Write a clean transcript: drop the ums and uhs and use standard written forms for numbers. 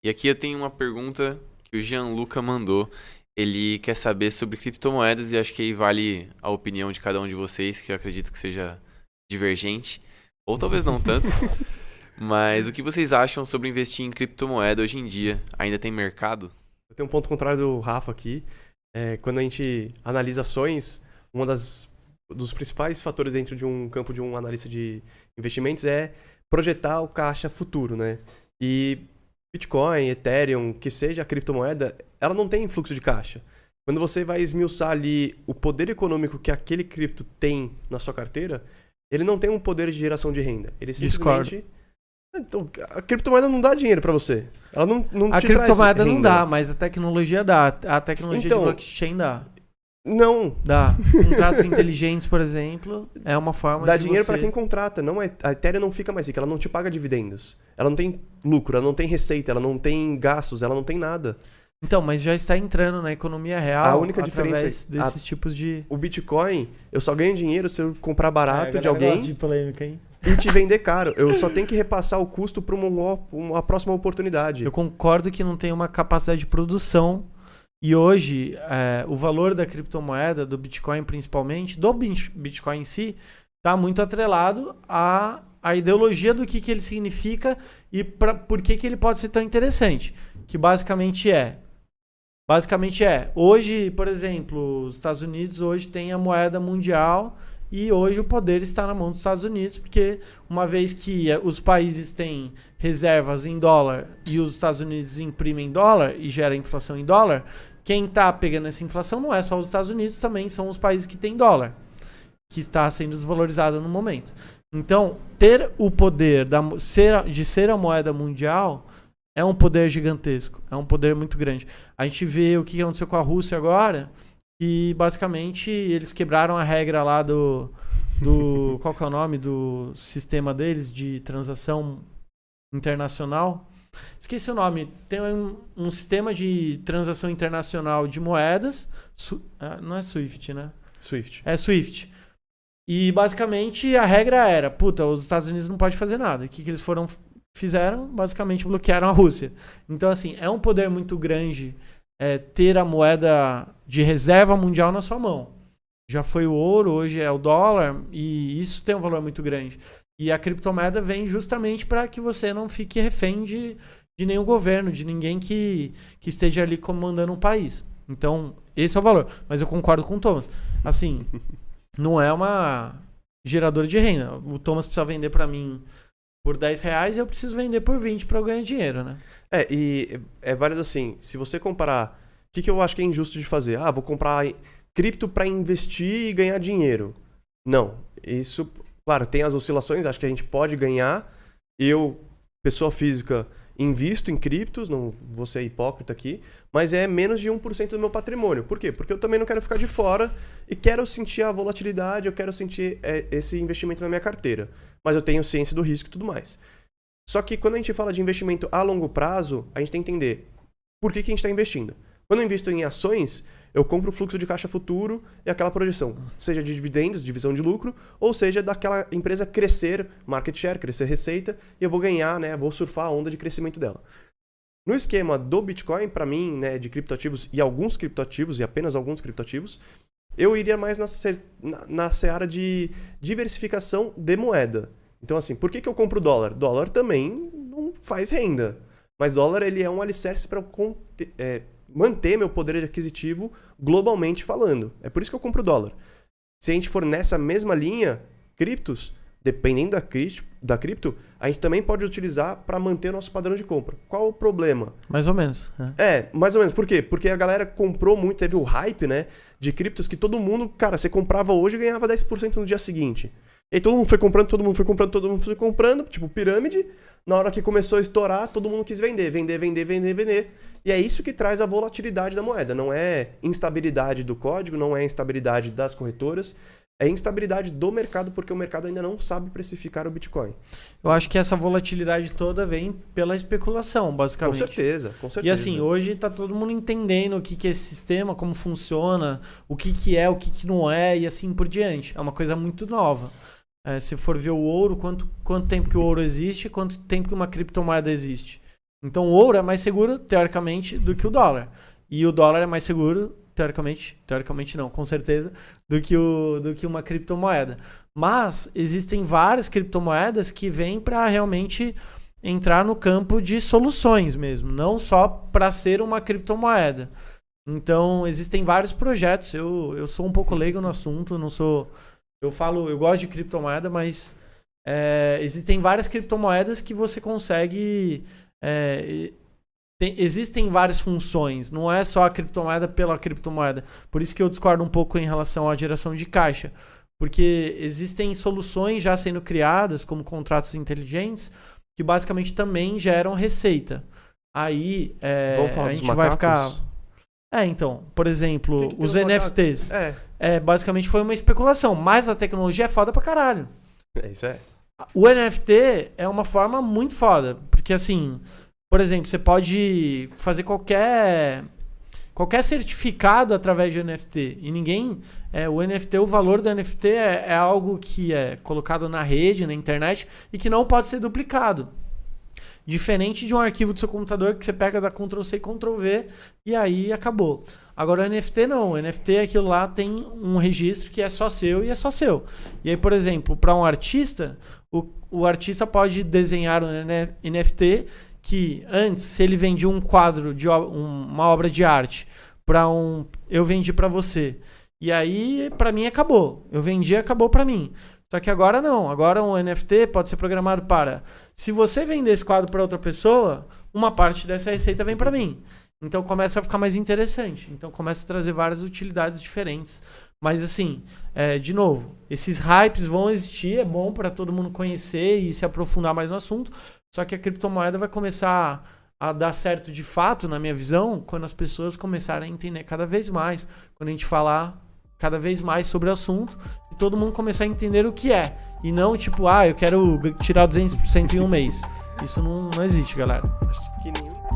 E aqui eu tenho uma pergunta que o Gianluca mandou. Ele quer saber sobre criptomoedas e acho que aí vale a opinião de cada um de vocês, que eu acredito que seja divergente, ou talvez não tanto. Mas o que vocês acham sobre investir em criptomoeda hoje em dia? Ainda tem mercado? Eu tenho um ponto contrário do Rafa aqui. Quando a gente analisa ações, dos principais fatores dentro de um campo de um analista de investimentos é projetar o caixa futuro, né? E Bitcoin, Ethereum, que seja a criptomoeda, ela não tem fluxo de caixa. Quando você vai esmiuçar ali o poder econômico que aquele cripto tem na sua carteira, ele não tem um poder de geração de renda. Ele Discordo. simplesmente... Então, a criptomoeda não dá dinheiro pra você. Ela não A te traz criptomoeda não renda. dá, mas a tecnologia dá. A tecnologia Então, de blockchain dá. Não, Dá. Contratos inteligentes, por exemplo, é uma forma dá de dinheiro você... pra quem contrata. Não é, a Ethereum não fica mais rica, ela não te paga dividendos. Ela não tem lucro, ela não tem receita, ela não tem gastos, ela não tem nada. Então, mas já está entrando na economia real A única através diferença desses tipos de... O Bitcoin, eu só ganho dinheiro se eu comprar barato de alguém de polêmica, hein? e te vender caro. Eu só tenho que repassar o custo para uma próxima oportunidade. Eu concordo que não tem uma capacidade de produção. E hoje, o valor da criptomoeda, do Bitcoin principalmente, do Bitcoin em si, está muito atrelado à ideologia do que ele significa e por que ele pode ser tão interessante. Que basicamente hoje, por exemplo, os Estados Unidos hoje tem a moeda mundial e hoje o poder está na mão dos Estados Unidos, porque uma vez que os países têm reservas em dólar e os Estados Unidos imprimem dólar e gera inflação em dólar, quem está pegando essa inflação não é só os Estados Unidos, também são os países que têm dólar, que está sendo desvalorizado no momento. Então, ter o poder de ser a moeda mundial é um poder gigantesco, é um poder muito grande. A gente vê o que aconteceu com a Rússia agora, que basicamente eles quebraram a regra lá do qual que é o nome do sistema deles de transação internacional? Esqueci o nome. Tem um sistema de transação internacional de moedas. Não é Swift, né? Swift. É Swift. E basicamente a regra era, os Estados Unidos não podem fazer nada. O que eles fizeram? Basicamente bloquearam a Rússia. Então, assim, é um poder muito grande ter a moeda de reserva mundial na sua mão. Já foi o ouro, hoje é o dólar, e isso tem um valor muito grande. E a criptomoeda vem justamente para que você não fique refém de nenhum governo, de ninguém que esteja ali comandando um país. Então, esse é o valor. Mas eu concordo com o Thomas. Assim, não é uma geradora de renda. O Thomas precisa vender para mim por R$10 e eu preciso vender por 20 para eu ganhar dinheiro, né? E é válido assim, se você comparar, o que eu acho que é injusto de fazer? Vou comprar cripto para investir e ganhar dinheiro. Não, isso, claro, tem as oscilações, acho que a gente pode ganhar. Eu, pessoa física, invisto em criptos, não vou ser hipócrita aqui, mas é menos de 1% do meu patrimônio. Por quê? Porque eu também não quero ficar de fora e quero sentir a volatilidade, eu quero sentir esse investimento na minha carteira. Mas eu tenho ciência do risco e tudo mais. Só que quando a gente fala de investimento a longo prazo, a gente tem que entender por que a gente está investindo. Quando eu invisto em ações, eu compro o fluxo de caixa futuro e aquela projeção, seja de dividendos, divisão de lucro, ou seja daquela empresa crescer market share, crescer receita, e eu vou ganhar, né, vou surfar a onda de crescimento dela. No esquema do Bitcoin, para mim, né, de criptoativos e alguns criptoativos, e apenas alguns criptoativos, eu iria mais na seara de diversificação de moeda. Então, assim, por que eu compro dólar? Dólar também não faz renda. Mas dólar, ele é um alicerce para manter meu poder aquisitivo globalmente falando. É por isso que eu compro dólar. Se a gente for nessa mesma linha, criptos, dependendo da cripto, a gente também pode utilizar para manter o nosso padrão de compra. Qual o problema? Mais ou menos. Né? Mais ou menos. Por quê? Porque a galera comprou muito, teve o hype, né, de criptos que todo mundo, cara, você comprava hoje e ganhava 10% no dia seguinte. E aí todo mundo foi comprando, tipo pirâmide. Na hora que começou a estourar, todo mundo quis vender. E é isso que traz a volatilidade da moeda. Não é instabilidade do código, não é instabilidade das corretoras, é instabilidade do mercado, porque o mercado ainda não sabe precificar o Bitcoin. Eu acho que essa volatilidade toda vem pela especulação, basicamente. Com certeza. E assim, hoje tá todo mundo entendendo o que é esse sistema, como funciona, o que é, o que não é, e assim por diante. É uma coisa muito nova. Se for ver o ouro, quanto tempo que o ouro existe, quanto tempo que uma criptomoeda existe. Então o ouro é mais seguro, teoricamente, do que o dólar. E o dólar é mais seguro, teoricamente não, com certeza, do que uma criptomoeda. Mas existem várias criptomoedas que vêm para realmente entrar no campo de soluções mesmo, não só para ser uma criptomoeda. Então existem vários projetos. Eu sou um pouco leigo no assunto, não sou. Eu gosto de criptomoeda, mas existem várias criptomoedas que você consegue. Existem várias funções, não é só a criptomoeda pela criptomoeda. Por isso que eu discordo um pouco em relação à geração de caixa. Porque existem soluções já sendo criadas, como contratos inteligentes, que basicamente também geram receita. Aí Vamos falar a dos gente vai macacos? ficar. Então, por exemplo, Que tem os nos NFTs. macacos? Basicamente foi uma especulação, mas a tecnologia é foda pra caralho. Isso é. O NFT é uma forma muito foda, porque assim, por exemplo, você pode fazer qualquer certificado através de NFT. E o NFT, o valor do NFT é algo que é colocado na rede, na internet, e que não pode ser duplicado. Diferente de um arquivo do seu computador que você pega da Ctrl+C e Ctrl+V e aí acabou. Agora o NFT não. O NFT, aquilo lá tem um registro que é só seu e é só seu. E aí, por exemplo, para um artista, o artista pode desenhar um NFT que antes, se ele vendia um quadro, uma obra de arte, eu vendi para você. E aí, para mim, acabou. Eu vendi, acabou para mim. Só que agora não. Agora um NFT pode ser programado para... Se você vender esse quadro para outra pessoa, uma parte dessa receita vem para mim. Então começa a ficar mais interessante. Então começa a trazer várias utilidades diferentes. Mas assim, de novo, esses hypes vão existir. É bom para todo mundo conhecer e se aprofundar mais no assunto. Só que a criptomoeda vai começar a dar certo de fato, na minha visão, quando as pessoas começarem a entender cada vez mais. Quando a gente falar cada vez mais sobre o assunto e todo mundo começar a entender o que é. E não tipo, eu quero tirar 200% em um mês. Isso não existe, galera. Acho que nenhum.